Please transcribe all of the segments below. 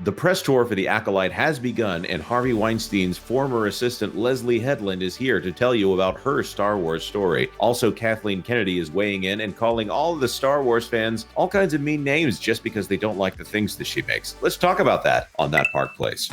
The press tour for the Acolyte has begun, and Harvey Weinstein's former assistant Leslye Headland is here to tell you about her Star Wars story. Also, Kathleen Kennedy is weighing in and calling all of the Star Wars fans all kinds of mean names just because they don't like the things that she makes. Let's talk about that on That Park Place.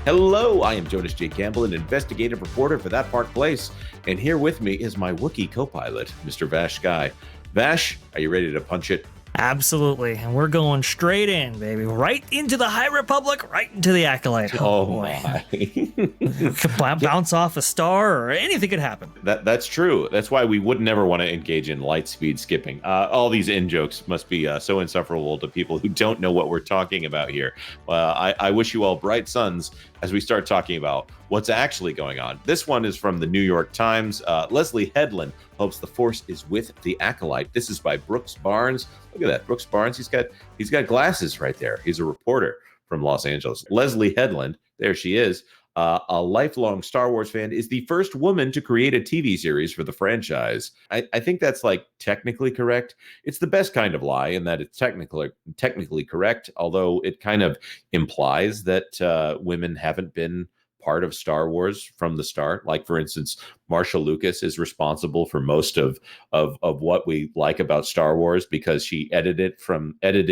Hello, I am Jonas J. Campbell, an investigative reporter for That Park Place, and here with me is my Wookiee co-pilot, Mr. VashSky. Vash, are you ready to punch it? Absolutely, and we're going straight in, baby. Right into the High Republic, right into the Acolyte. Oh boy. Could bounce off a star, or anything could happen. That's true. That's why we would never want to engage in light speed skipping. All these in-jokes must be so insufferable to people who don't know what we're talking about here. I wish you all bright suns as we start talking about what's actually going on. This one is from the New York Times. Leslye Headland hopes the Force is with the Acolyte. This is by Brooks Barnes. Look at that, Brooks Barnes. He's got glasses right there. He's a reporter from Los Angeles. Leslye Headland, there she is, a lifelong Star Wars fan, is the first woman to create a TV series for the franchise. I think that's like technically correct. It's the best kind of lie in that it's technically correct, although it kind of implies that women haven't been part of Star Wars from the start. Like, for instance, Marsha Lucas is responsible for most of what we like about Star Wars because she edited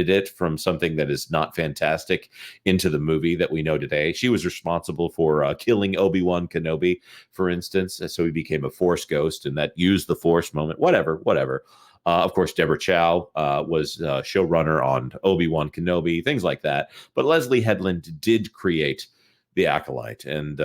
it from something that is not fantastic into the movie that we know today. She was responsible for killing Obi-Wan Kenobi, for instance, so he became a Force ghost, and that used the Force moment. Whatever. Of course, Deborah Chow was showrunner on Obi-Wan Kenobi, things like that. But Leslye Headland did create the Acolyte, and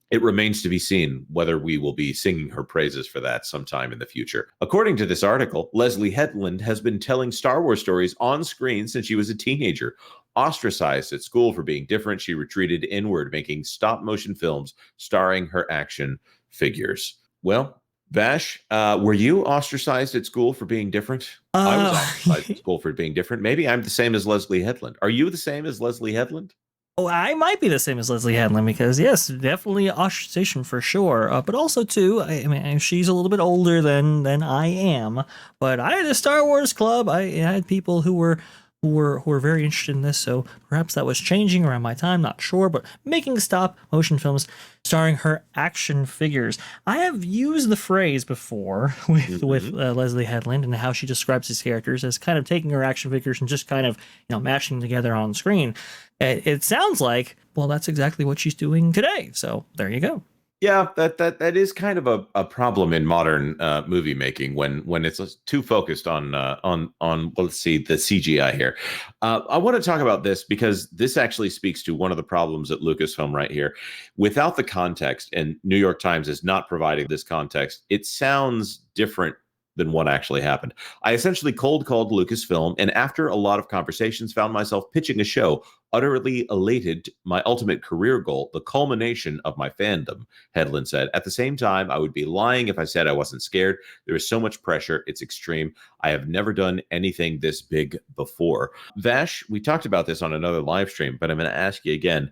it remains to be seen whether we will be singing her praises for that sometime in the future. According to this article, Leslye Headland has been telling Star Wars stories on screen since she was a teenager. Ostracized at school for being different, she retreated inward, making stop-motion films starring her action figures. Well, Vash, were you ostracized at school for being different? I was ostracized at school for being different. Maybe I'm the same as Leslye Headland. Are you the same as Leslye Headland? Oh, I might be the same as Leslye Headland because, yes, definitely ostracization for sure. But also, too, I mean, she's a little bit older than I am. But I had a Star Wars club. I had people who were very interested in this. So perhaps that was changing around my time. Not sure. But making stop motion films starring her action figures. I have used the phrase before with Leslye Headland and how she describes these characters as kind of taking her action figures and just kind of mashing them together on screen. It sounds like, well, that's exactly what she's doing today. So there you go. Yeah, that is kind of a problem in modern movie making when it's too focused on well, let's see, the CGI here. I want to talk about this because this actually speaks to one of the problems at Lucasfilm right here. Without the context, and New York Times is not providing this context, it sounds different than what actually happened. I essentially cold called Lucasfilm, and after a lot of conversations, found myself pitching a show, utterly elated, my ultimate career goal, the culmination of my fandom, Hedland said. At the same time, I would be lying if I said I wasn't scared. There is so much pressure. It's extreme. I have never done anything this big before. Vash, we talked about this on another live stream, but I'm going to ask you again.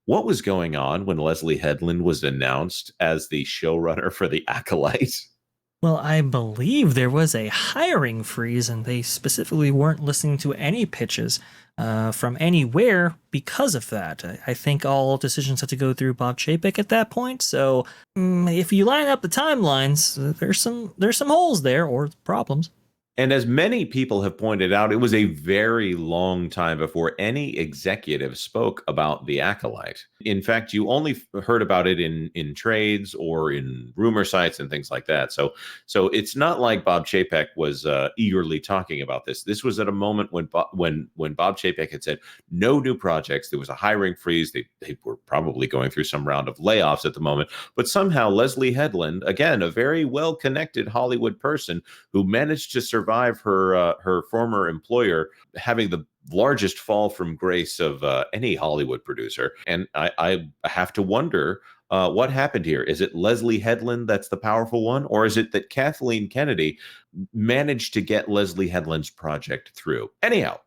What was going on when Leslye Headland was announced as the showrunner for the Acolyte? Well, I believe there was a hiring freeze, and they specifically weren't listening to any pitches from anywhere because of that. I think all decisions had to go through Bob Chapek at that point. So if you line up the timelines, there's some holes there or problems. And as many people have pointed out, it was a very long time before any executive spoke about the Acolyte. In fact, you only heard about it in trades or in rumor sites and things like that. So it's not like Bob Chapek was eagerly talking about this. This was at a moment when Bob Chapek had said no new projects. There was a hiring freeze. They were probably going through some round of layoffs at the moment. But somehow Leslye Headland, again, a very well-connected Hollywood person who managed to survive her former employer having the largest fall from grace of any Hollywood producer. And I have to wonder what happened here. Is it Leslye Headland that's the powerful one, or is it that Kathleen Kennedy managed to get Leslye Headland's project through? Anyhow,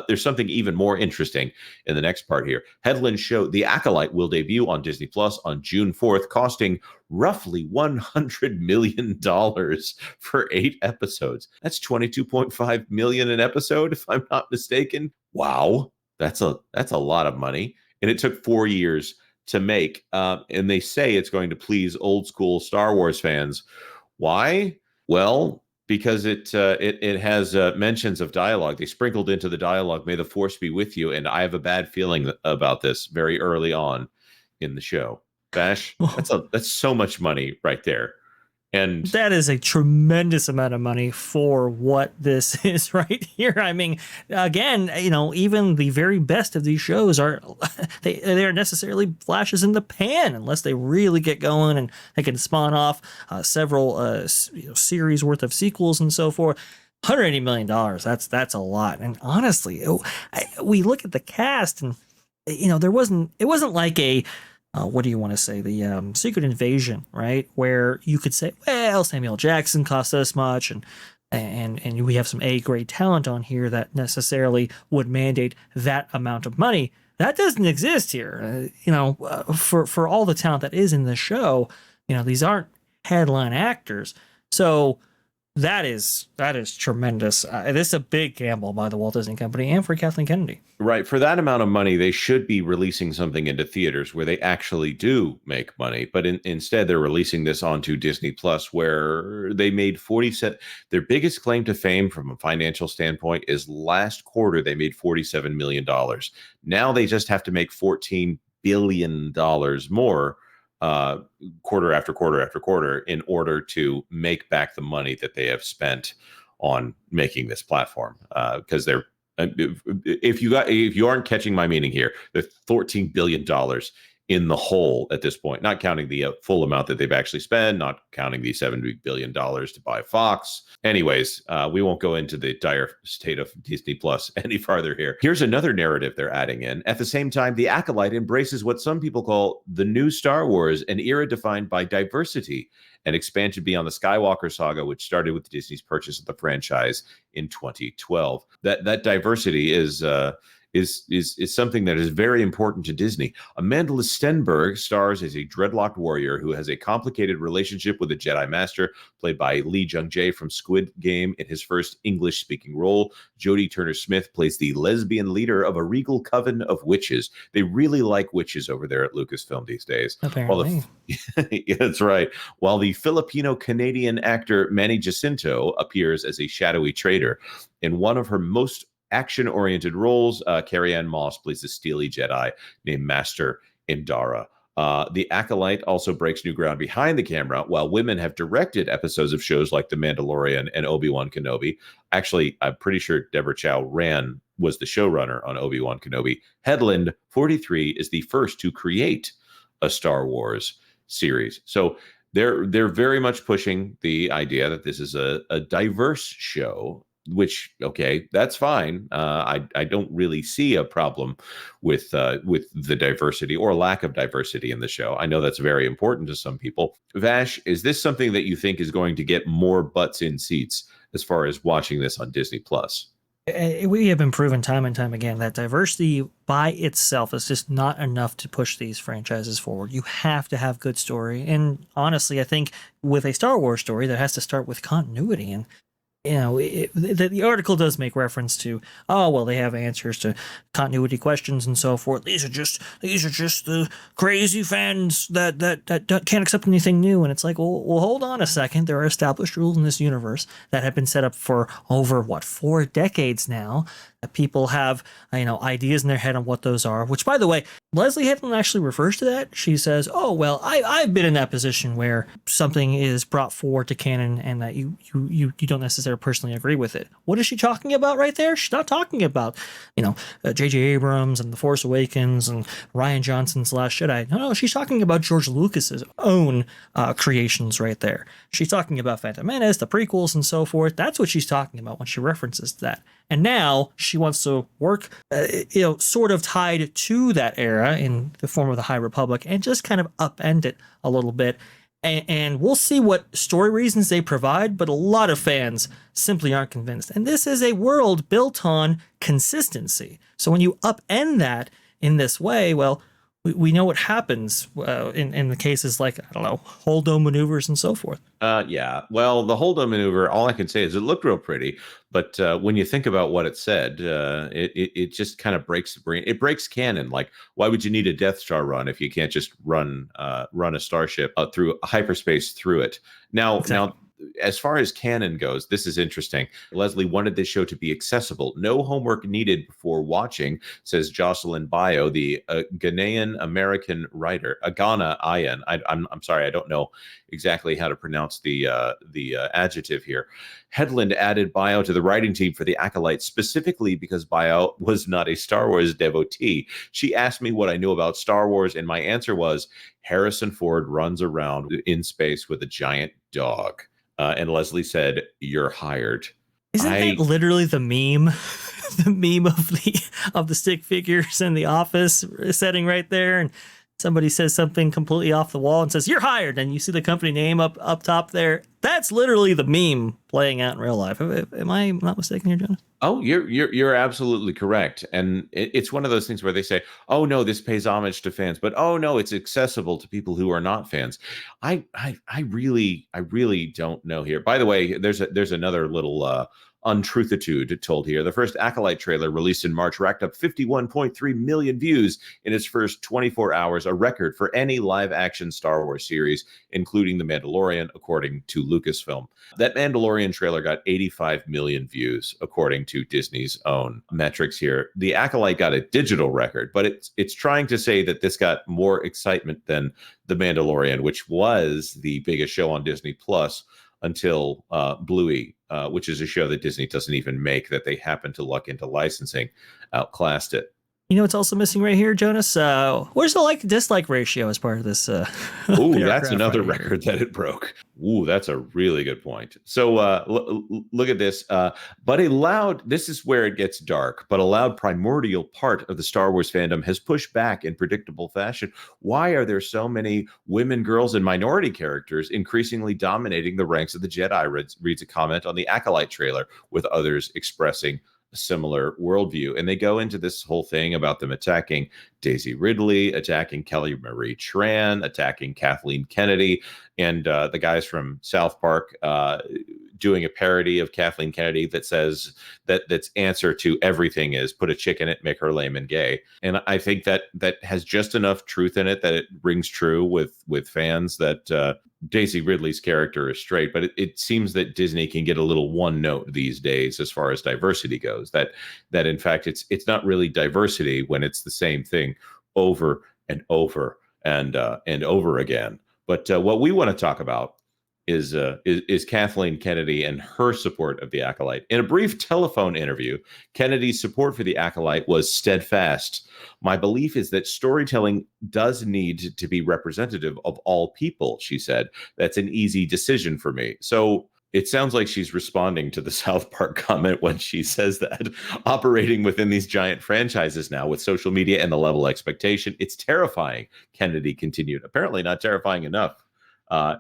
there's something even more interesting in the next part here. Headland's show, The Acolyte, will debut on Disney Plus on June 4th, costing roughly $100 million for 8 episodes. That's $22.5 million an episode, if I'm not mistaken. Wow, that's a lot of money, and it took 4 years to make. And they say it's going to please old school Star Wars fans. Why? Well, because it has mentions of dialogue. They sprinkled into the dialogue, "May the Force be with you," and I have a bad feeling about this very early on in the show. Bash, that's so much money right there, and That is a tremendous amount of money for what this is right here. I mean, again, even the very best of these shows are they are necessarily flashes in the pan unless they really get going and they can spawn off several series worth of sequels and so forth. $180 million. That's a lot. And honestly, we look at the cast and it wasn't like a what do you want to say? The Secret Invasion, right? Where you could say, well, Samuel Jackson cost this much, and we have some A-grade talent on here that necessarily would mandate that amount of money. That doesn't exist here. For all the talent that is in the show, these aren't headline actors. So that is tremendous. This is a big gamble by the Walt Disney Company and for Kathleen Kennedy. right, for that amount of money, they should be releasing something into theaters where they actually do make money. But instead, they're releasing this onto Disney Plus, where they made 47. Their biggest claim to fame from a financial standpoint is last quarter they made $47 million. Now they just have to make $14 billion more quarter after quarter after quarter in order to make back the money that they have spent on making this platform. Because they're if you aren't catching my meaning here, they're $14 billion in the hole at this point, not counting the full amount that they've actually spent, not counting the $70 billion to buy Fox. Anyways, we won't go into the dire state of Disney Plus any farther here. Here's another narrative they're adding in. At the same time, The Acolyte embraces what some people call the new Star Wars, an era defined by diversity and expansion beyond the Skywalker saga, which started with Disney's purchase of the franchise in 2012. That diversity is something that is very important to Disney. Amanda Stenberg stars as a dreadlocked warrior who has a complicated relationship with a Jedi Master, played by Lee Jung-jae from Squid Game in his first English-speaking role. Jodie Turner-Smith plays the lesbian leader of a regal coven of witches. They really like witches over there at Lucasfilm these days. Apparently. Yeah, that's right. While the Filipino-Canadian actor Manny Jacinto appears as a shadowy traitor. In one of her most action-oriented roles, Carrie-Anne Moss plays a steely Jedi named Master Indara. The Acolyte also breaks new ground behind the camera, while women have directed episodes of shows like The Mandalorian and Obi-Wan Kenobi. Actually, I'm pretty sure Deborah Chow was the showrunner on Obi-Wan Kenobi. Hedland, 43, is the first to create a Star Wars series. So they're very much pushing the idea that this is a diverse show, which, okay, that's fine. I don't really see a problem with the diversity or lack of diversity in the show. I know that's very important to some people. Vash, is this something that you think is going to get more butts in seats as far as watching this on Disney Plus? We have been proven time and time again that diversity by itself is just not enough to push these franchises forward. You have to have good story. And honestly, I think with a Star Wars story, that has to start with continuity. And the article does make reference to, oh, well, they have answers to continuity questions and so forth. These are just the crazy fans that can't accept anything new. And it's like, well, hold on a second. There are established rules in this universe that have been set up for over 4 decades now. That people have, ideas in their head on what those are. Which, by the way, Leslye Headland actually refers to that. She says, "Oh, well, I've been in that position where something is brought forward to canon and that you don't necessarily personally agree with it." What is she talking about right there? She's not talking about, J.J. Abrams and The Force Awakens and Rian Johnson's Last Jedi. No, she's talking about George Lucas's own creations right there. She's talking about Phantom Menace, the prequels, and so forth. That's what she's talking about when she references that. And now she wants to work, sort of tied to that era in the form of the High Republic and just kind of upend it a little bit. And we'll see what story reasons they provide, but a lot of fans simply aren't convinced. And this is a world built on consistency. So when you upend that in this way, well, we know what happens in the cases like, I don't know, Holdo maneuvers and so forth. Yeah. Well, the hold on maneuver, all I can say is it looked real pretty, but when you think about what it said, it just kind of breaks the brain. It breaks canon. Like, why would you need a Death Star run if you can't just run a starship through hyperspace through it? Now, Exactly. as far as canon goes, this is interesting. Leslye wanted this show to be accessible. No homework needed before watching, says Jocelyn Bio, the Ghanaian American writer. Agana Ayan. I'm sorry, I don't know exactly how to pronounce the adjective here. Hedland added Bio to the writing team for the Acolyte specifically because Bio was not a Star Wars devotee. She asked me what I knew about Star Wars, and my answer was Harrison Ford runs around in space with a giant dog. And Leslye said, "You're hired." Isn't that literally the meme? The meme of the stick figures in the office setting right there, and somebody says something completely off the wall and says, "You're hired," and you see the company name up top there. That's literally the meme playing out in real life. Am I not mistaken here, Jonas? Oh, you're absolutely correct, and it's one of those things where they say, "Oh no, this pays homage to fans," but "Oh no, it's accessible to people who are not fans." I really don't know here. By the way, there's another little untruthitude told here. The first Acolyte trailer released in March racked up 51.3 million views in its first 24 hours, a record for any live-action Star Wars series, including The Mandalorian, according to Lucasfilm. That Mandalorian trailer got 85 million views, according to Disney's own metrics here. The Acolyte got a digital record, but it's trying to say that this got more excitement than The Mandalorian, which was the biggest show on Disney Plus until Bluey, which is a show that Disney doesn't even make, that they happen to luck into licensing, outclassed it. You know what's also missing right here, Jonas? Where's the like-dislike ratio as part of this? Ooh, that's another right here. record that it broke. Ooh, that's a really good point. So look at this. This is where it gets dark, but a loud primordial part of the Star Wars fandom has pushed back in predictable fashion. Why are there so many women, girls, and minority characters increasingly dominating the ranks of the Jedi? Reads a comment on the Acolyte trailer, with others expressing similar worldview. And they go into this whole thing about them attacking Daisy Ridley, attacking Kelly Marie Tran, attacking Kathleen Kennedy, and the guys from South Park doing a parody of Kathleen Kennedy that says that's answer to everything is put a chick in it, make her lame and gay. And I think that has just enough truth in it that it rings true with fans that Daisy Ridley's character is straight, but it seems that Disney can get a little one note these days as far as diversity goes. That in fact it's not really diversity when it's the same thing over and over and over again. But what we want to talk about is Kathleen Kennedy and her support of the Acolyte. In a brief telephone interview, Kennedy's support for the Acolyte was steadfast. My belief is that storytelling does need to be representative of all people, she said. That's an easy decision for me. So it sounds like she's responding to the South Park comment when she says that. Operating within these giant franchises now with social media and the level of expectation, it's terrifying, Kennedy continued. Apparently not terrifying enough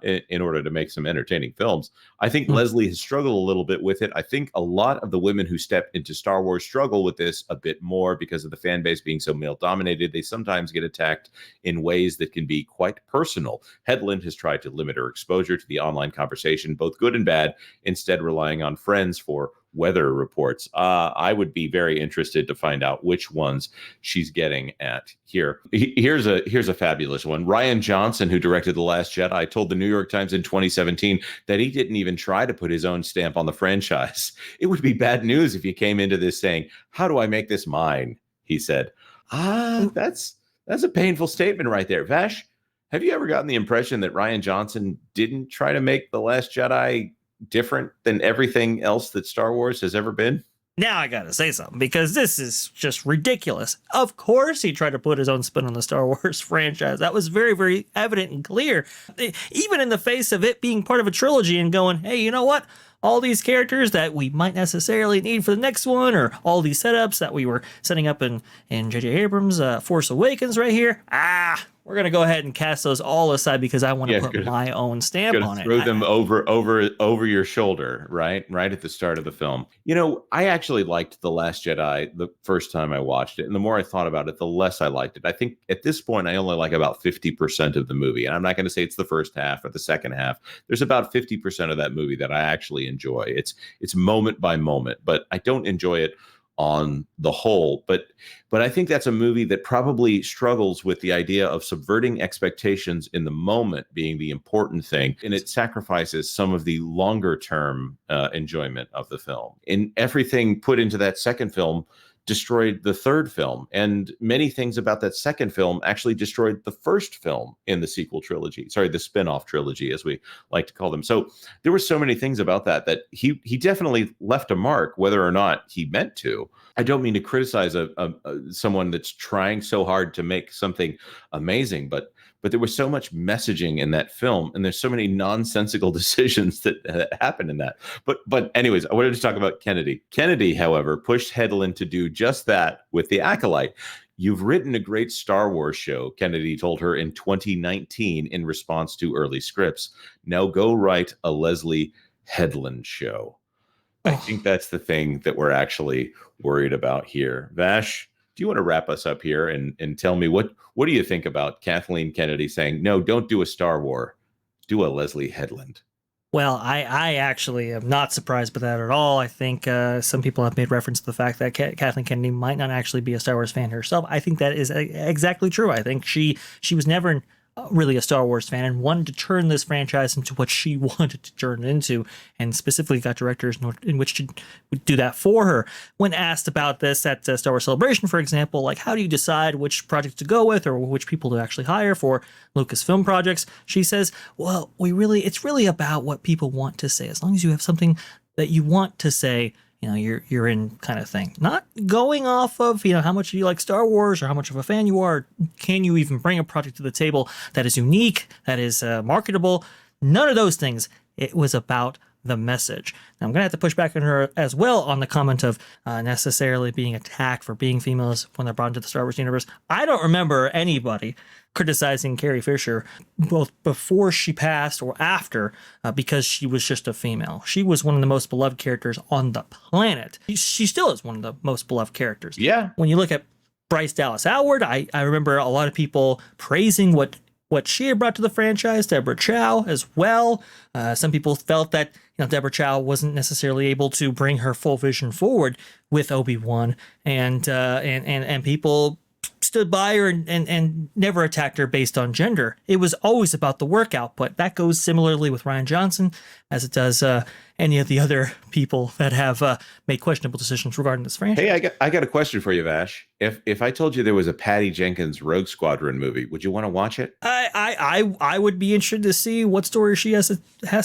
in order to make some entertaining films. I think Leslye has struggled a little bit with it. I think a lot of the women who step into Star Wars struggle with this a bit more because of the fan base being so male dominated. They sometimes get attacked in ways that can be quite personal. Hedland has tried to limit her exposure to the online conversation, both good and bad, instead relying on friends for weather reports. I would be very interested to find out which ones she's getting at here. Here's a fabulous one. Rian Johnson, who directed The Last Jedi, told the New York Times in 2017 that he didn't even try to put his own stamp on the franchise. It would be bad news if you came into this saying, "How do I make this mine?" he said. That's a painful statement right there. Vash, have you ever gotten the impression that Rian Johnson didn't try to make The Last Jedi different than everything else that Star Wars has ever been? Now I gotta say something, because this is just ridiculous. Of course he tried to put his own spin on the Star Wars franchise. That was very, very evident and clear. Even in the face of it being part of a trilogy and going, hey, you know what? All these characters that we might necessarily need for the next one, or all these setups that we were setting up in J.J. Abrams' Force Awakens right here. we're going to go ahead and cast those all aside because I want to put my own stamp on it. Throw them over your shoulder, right at the start of the film. I actually liked The Last Jedi the first time I watched it, and the more I thought about it, the less I liked it. I think at this point I only like about 50% of the movie, and I'm not going to say it's the first half or the second half. There's about 50% of that movie that I actually enjoy. It's moment by moment, but I don't enjoy it on the whole. But I think that's a movie that probably struggles with the idea of subverting expectations in the moment being the important thing, and it sacrifices some of the longer term enjoyment of the film. And everything put into that second film destroyed the third film, and many things about that second film actually destroyed the first film in the sequel trilogy, the spin-off trilogy, as we like to call them. So there were so many things about that he definitely left a mark, whether or not he meant to. I don't mean to criticize someone that's trying so hard to make something amazing, but there was so much messaging in that film, and there's so many nonsensical decisions that happen in that. But anyways, I wanted to talk about Kennedy. Kennedy, however, pushed Hedland to do just that with The Acolyte. You've written a great Star Wars show, Kennedy told her in 2019 in response to early scripts. Now go write a Leslye Headland show. I think that's the thing that we're actually worried about here. Vash, do you want to wrap us up here and tell me what do you think about Kathleen Kennedy saying, no, don't do a Star Wars, do a Leslye Headland? Well, I actually am not surprised by that at all. I think some people have made reference to the fact that Kathleen Kennedy might not actually be a Star Wars fan herself. I think that is exactly true. I think she was never really a Star Wars fan and wanted to turn this franchise into what she wanted to turn it into, and specifically got directors in which to do that for her. When asked about this at Star Wars Celebration, for example, like how do you decide which project to go with or which people to actually hire for Lucasfilm projects, she says, well, it's really about what people want to say. As long as you have something that you want to say, you're in, kind of thing. Not going off of, how much you like Star Wars or how much of a fan you are. Can you even bring a project to the table that is unique, that is marketable? None of those things. It was about the message. Now, I'm going to have to push back on her as well on the comment of necessarily being attacked for being females when they're brought into the Star Wars universe. I don't remember anybody criticizing Carrie Fisher both before she passed or after because she was just a female. She was one of the most beloved characters on the planet. She still is one of the most beloved characters. Yeah. When you look at Bryce Dallas Howard, I remember a lot of people praising what she had brought to the franchise. Deborah Chow as well. Some people felt that Deborah Chow wasn't necessarily able to bring her full vision forward with Obi-Wan, and people stood by her and never attacked her based on gender. It was always about the work output. That goes similarly with Rian Johnson as it does any of the other people that have made questionable decisions regarding this franchise. Hey, I got a question for you, Vash. If I told you there was a Patty Jenkins Rogue Squadron movie, would you want to watch it? I would be interested to see what story she has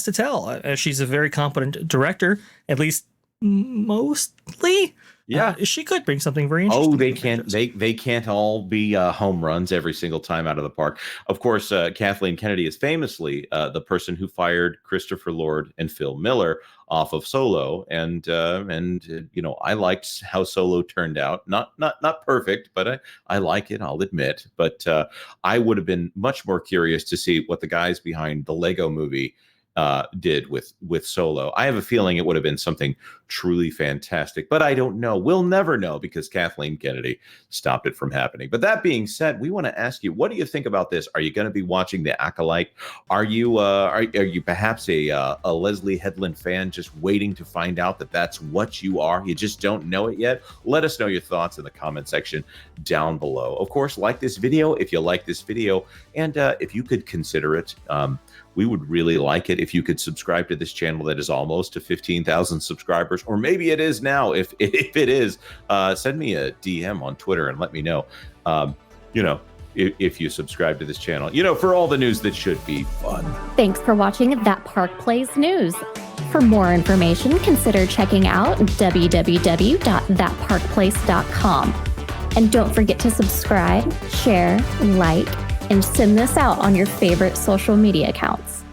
to tell. She's a very competent director, at least mostly. Yeah, she could bring something very interesting. Oh, they can't all be home runs every single time out of the park. Of course, Kathleen Kennedy is famously the person who fired Christopher Lord and Phil Miller off of Solo, and I liked how Solo turned out. Not perfect, but I like it, I'll admit. But I would have been much more curious to see what the guys behind the Lego movie did with Solo. I have a feeling it would have been something truly fantastic, but I don't know. We'll never know because Kathleen Kennedy stopped it from happening. But that being said, we want to ask you, what do you think about this? Are you going to be watching The Acolyte? Are you perhaps a Leslye Headland fan just waiting to find out that that's what you are? You just don't know it yet? Let us know your thoughts in the comment section down below. Of course, like this video if you like this video, and if you could consider it, we would really like it if you could subscribe to this channel that is almost to 15,000 subscribers, or maybe it is now. If it is, send me a DM on Twitter and let me know, if you subscribe to this channel, for all the news that should be fun. Thanks for watching That Park Plays News. For more information, consider checking out www.thatparkplace.com. And don't forget to subscribe, share, like, and send this out on your favorite social media accounts.